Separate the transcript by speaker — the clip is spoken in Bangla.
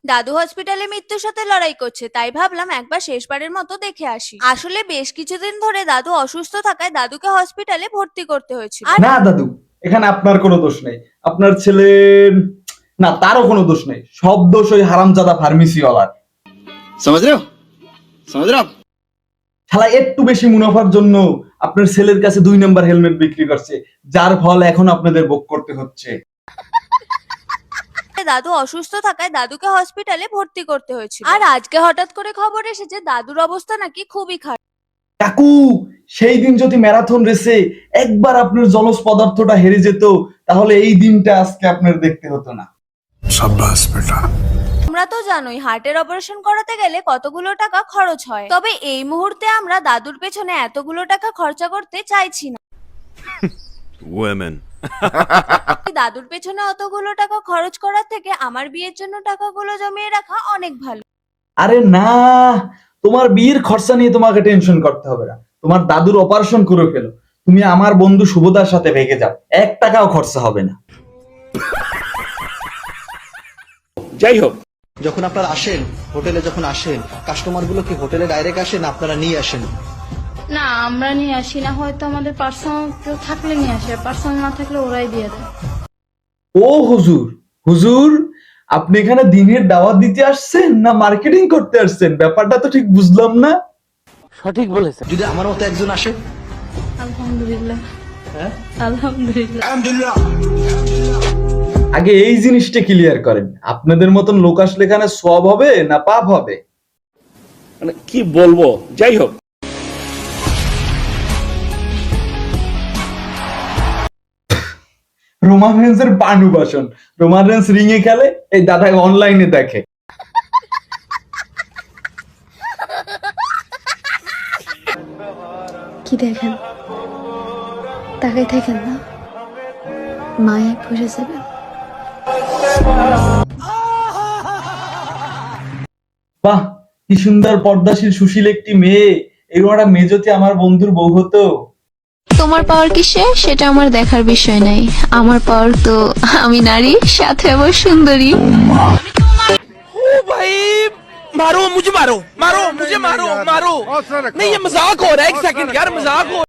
Speaker 1: দাদু হসপিটালে মৃত্যুর সাথে লড়াই করছে, তাই ভাবলাম একবার শেষবারের মতো দেখে আসি। আসলে বেশ কিছুদিন ধরে দাদু অসুস্থ থাকায় দাদুকে হসপিটালে ভর্তি করতে হয়েছিল। আর
Speaker 2: না দাদু, এখানে আপনার কোনো দোষ নেই। আপনার ছেলে, না তারও কোনো দোষ নেই। সব দোষ ওই হারামজাদা ফার্মেসিওয়ালার।
Speaker 3: समझ रहे हो समझ रहे हो आप?
Speaker 2: শালা একটু বেশি মুনাফার জন্য আপনার ছেলের কাছে 2 নাম্বার হেলমেট বিক্রি করছে, যার ফল এখন আপনাদের ভোগ করতে হচ্ছে।
Speaker 1: দাদু অসুস্থ থাকায় দাদুকে হসপিটালে ভর্তি করতে হয়েছিল। আর আজকে হঠাৎ করে খবর এসেছে দাদুর অবস্থা নাকি খুবই খারাপ।
Speaker 2: কাকু, সেই দিন যদি ম্যারাথন রেসে একবার আপনার জলজ পদার্থটা হেরে যেত, তাহলে এই দিনটা আজকে আপনার দেখতে হতো না।
Speaker 4: शाबाश बेटा।
Speaker 1: তোমরা তো জানোই হার্টের অপারেশন করাতে গেলে কতগুলো টাকা খরচ হয়। তবে এই মুহূর্তে আমরা দাদুর পেছনে এতগুলো টাকা খরচা করতে চাইছি না।
Speaker 4: Women.
Speaker 1: দাদুর পেছনে অতগুলো টাকা খরচ করার থেকে আমার বিয়ের জন্য টাকাগুলো জমিয়ে রাখা অনেক ভালো।
Speaker 2: আরে না, তোমার বিয়ের খরচা নিয়ে তোমাকে টেনশন করতে হবে না। তোমার দাদুর অপারেশন করে ফেলো, তুমি আমার বন্ধু শুভদার সাথে ভেগে যাও, 1 টাকাও খরচা হবে না।
Speaker 3: যাই হোক,
Speaker 5: যখন আপনারা আসেন হোটেলে, যখন আসেন কাস্টমার গুলো কি হোটেলে ডাইরেক্ট আসেন, আপনারা নিয়ে আসেন?
Speaker 6: না, আমরা নিয়ে আসি না, হয়তো আমাদের পার্সোনাল কেউ থাকলে নিয়ে আসে, পার্সোনাল না থাকলে ওরাই দিয়ে দেয়।
Speaker 2: ও হুজুর, হুজুর আপনি এখানে দিনের দাওয়াত দিতে আসছেন না মার্কেটিং করতে আসছেন? ব্যাপারটা তো ঠিক বুঝলাম না।
Speaker 5: যদি আমার মতো একজন আসে?
Speaker 6: আলহামদুলিল্লাহ, আলহামদুলিল্লাহ।
Speaker 2: আগে এই জিনিসটা ক্লিয়ার করেন, আপনাদের মতন লোক আসলে এখানে সওয়াব হবে না পাপ হবে?
Speaker 3: মানে কি বলবো, যাই হোক।
Speaker 2: রোমান রেন্সের বানু বাসন, রোমান রেন্স রিং এ খেলে, এই দাদা অনলাইনে দেখে।
Speaker 7: কি দেখেন? তাকাই থাকেন না, মায়ে পড়ে যাবে।
Speaker 2: বাহ, কি সুন্দর পর্দাশীল সুশীল একটি মেয়ে। এরকম একটা মেয়ে যদি আমার বন্ধুর বউ হতো।
Speaker 7: তোমার পাওয়ার কিসে সেটা আমার দেখার বিষয় নাই। আমার পাওয়ার তো আমি নারী, সাথে আবার সুন্দরী।
Speaker 8: भाई मारो मुझे, मारो मारो मुझे, मारो मारो नहीं, ये मजाक हो रहा है। 1 सेकंड यार, मजाक हो